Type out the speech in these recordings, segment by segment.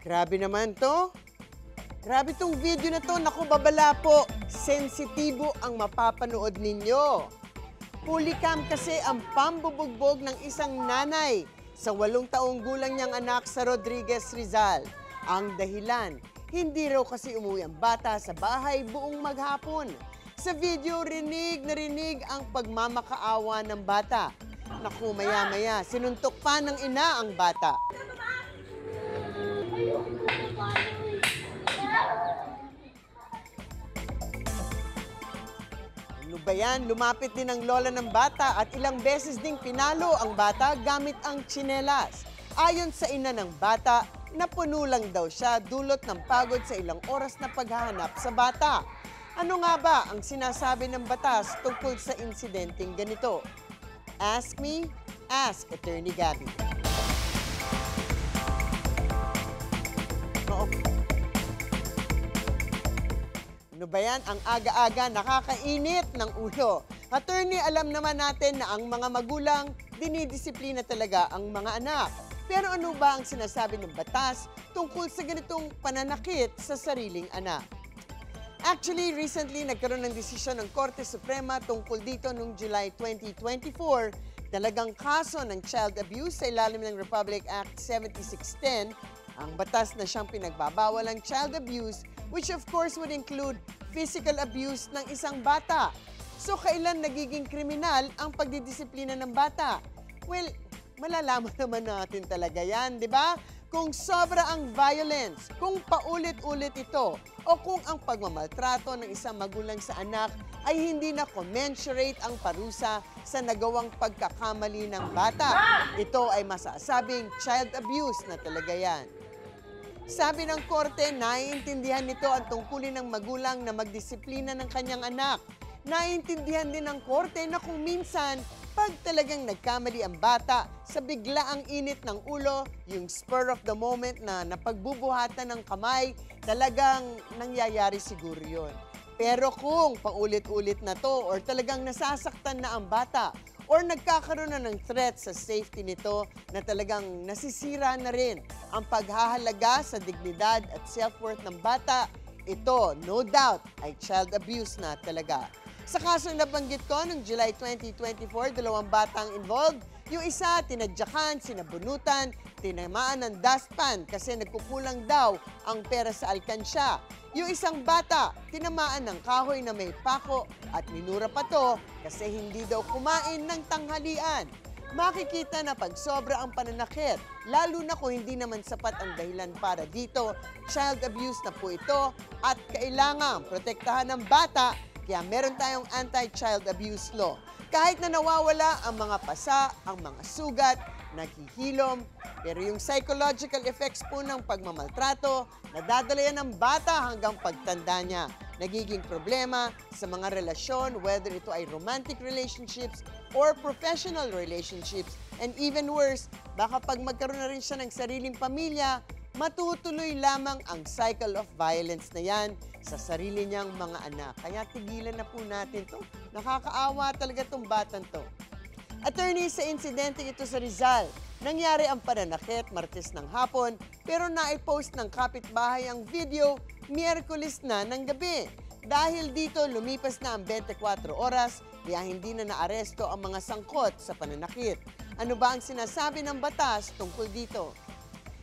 Grabe naman 'to. Grabe 'tong video na 'to. Naku, babala po. Sensitibo ang mapapanood ninyo. Pulicam kasi ang pambubugbog ng isang nanay sa 8 taong gulang niyang anak sa Rodriguez, Rizal. Ang dahilan, hindi raw kasi umuwi ang bata sa bahay buong maghapon. Sa video, rinig na rinig ang pagmamakaawa ng bata. Naku, maya-maya, sinuntok pa ng ina ang bata. Ano ba yan? Lumapit din ang lola ng bata at ilang beses ding pinalo ang bata gamit ang tsinelas. Ayon sa ina ng bata, napuno lang daw siya dulot ng pagod sa ilang oras na paghahanap sa bata. Ano nga ba ang sinasabi ng batas tungkol sa insidenteng ganito? Ask me, ask Attorney Gabby. Ano ba yan? Ang aga-aga nakakainit ng ulo. Attorney, alam naman natin na ang mga magulang dinidisiplina talaga ang mga anak. Pero ano ba ang sinasabi ng batas tungkol sa ganitong pananakit sa sariling anak? Actually, recently nagkaroon ng desisyon ng Korte Suprema tungkol dito noong July 2024. Talagang kaso ng child abuse sa ilalim ng Republic Act 7610, ang batas na siyang pinagbabawal ang child abuse, which of course would include physical abuse ng isang bata. So kailan nagiging kriminal ang pagdidisiplina ng bata? Well, malalaman naman natin talaga yan, di ba? Kung sobra ang violence, kung paulit-ulit ito, o kung ang pagmamaltrato ng isang magulang sa anak ay hindi na commensurate ang parusa sa nagawang pagkakamali ng bata. Ito ay masasabing child abuse na talaga yan. Sabi ng korte, naiintindihan nito ang tungkulin ng magulang na magdisiplina ng kanyang anak. Naiintindihan din ng korte na kung minsan, pag talagang nagkamali ang bata sa biglaang init ng ulo, yung spur of the moment na napagbubuhatan ng kamay, talagang nangyayari siguro yun. Pero kung paulit-ulit na to or talagang nasasaktan na ang bata or nagkakaroon na ng threat sa safety nito na talagang nasisira na rin ang paghahalaga sa dignidad at self-worth ng bata, ito, no doubt, ay child abuse na talaga. Sa kaso na nabanggit ko noong July 2024, 2 batang involved. Yung isa, tinadyakan, sinabunutan, tinamaan ng dustpan kasi nagkukulang daw ang pera sa alkansya. Yung isang bata, tinamaan ng kahoy na may pako at minura pa to kasi hindi daw kumain ng tanghalian. Makikita na pag sobra ang pananakit, lalo na kung hindi naman sapat ang dahilan para dito, child abuse na po ito at kailangan protektahan ng bata. Kaya meron tayong anti-child abuse law. Kahit na nawawala ang mga pasa, ang mga sugat, naghihilom, pero yung psychological effects po ng pagmamaltrato, nadadala yan ng bata hanggang pagtanda niya. Nagiging problema sa mga relasyon, whether ito ay romantic relationships or professional relationships. And even worse, baka pag magkaroon na rin siya ng sariling pamilya, matutuloy lamang ang cycle of violence na yan sa sarili niyang mga anak. Kaya tigilan na po natin to. Nakakaawa talaga tong batang to. Attorney, sa insidente ito sa Rizal, nangyari ang pananakit Martes ng hapon pero naipost ng kapitbahay ang video Miyerkules na ng gabi. Dahil dito lumipas na ang 24 oras kaya hindi na naaresto ang mga sangkot sa pananakit. Ano ba ang sinasabi ng batas tungkol dito?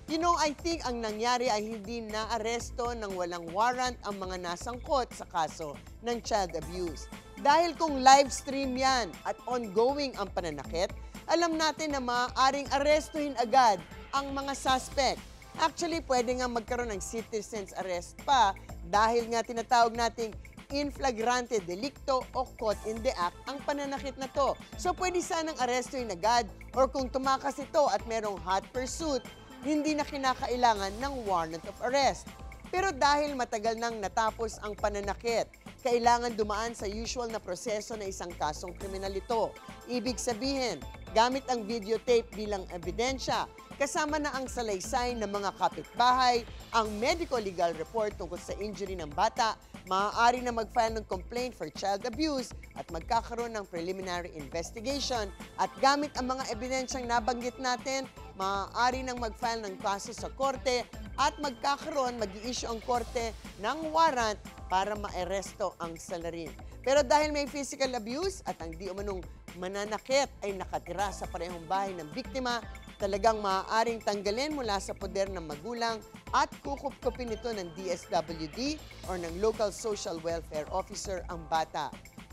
You know, I think ang nangyari ay hindi na-aresto ng walang warrant ang mga nasangkot sa kaso ng child abuse. Dahil kung live stream yan at ongoing ang pananakit, alam natin na maaaring arestuhin agad ang mga suspect. Actually, pwede nga magkaroon ng citizen's arrest pa dahil nga tinatawag nating in flagrante delicto o caught in the act ang pananakit na to. So pwede sanang arestuhin agad or kung tumakas ito at merong hot pursuit, hindi na kinakailangan ng warrant of arrest. Pero dahil matagal nang natapos ang pananakit, kailangan dumaan sa usual na proseso na isang kasong kriminal ito. Ibig sabihin, gamit ang videotape bilang ebidensya. Kasama na ang salaysay ng mga kapitbahay, ang medico-legal report tungkol sa injury ng bata, maaari na mag-file ng complaint for child abuse at magkakaroon ng preliminary investigation. At gamit ang mga ebidensyang nabanggit natin, maaari nang mag-file ng kaso sa korte at mag-i-issue ang korte ng warrant para maeresto ang salarin. Pero dahil may physical abuse at ang di umanong mananakit ay nakatira sa parehong bahay ng biktima, talagang maaaring tanggalin mula sa poder ng magulang at kukup-kupin ito ng DSWD or ng local social welfare officer ang bata.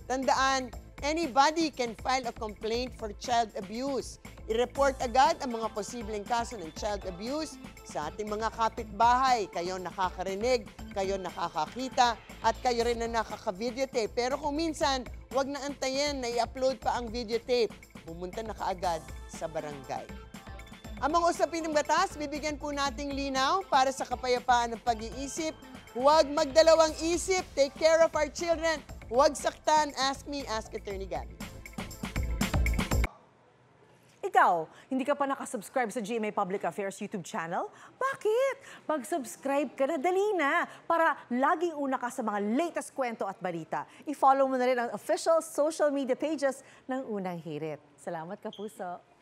Tandaan, anybody can file a complaint for child abuse. I-report agad ang mga posibleng kaso ng child abuse sa ating mga kapitbahay. Kayo nakakarinig, kayo nakakakita, at kayo rin na nakaka-videotape. Pero kung minsan, huwag na antayin na i-upload pa ang videotape. Pumunta na kaagad sa barangay. Ang mga usapin ng batas, bibigyan po nating linaw para sa kapayapaan ng pag-iisip. Huwag magdalawang isip. Take care of our children. Huwag saktan. Ask me, ask Attorney Gabby. Ikaw, hindi ka pa nakasubscribe sa GMA Public Affairs YouTube channel? Bakit? Mag-subscribe ka na, dali na, para laging una ka sa mga latest kwento at balita. I-follow mo na rin ang official social media pages ng Unang Hirit. Salamat, Kapuso.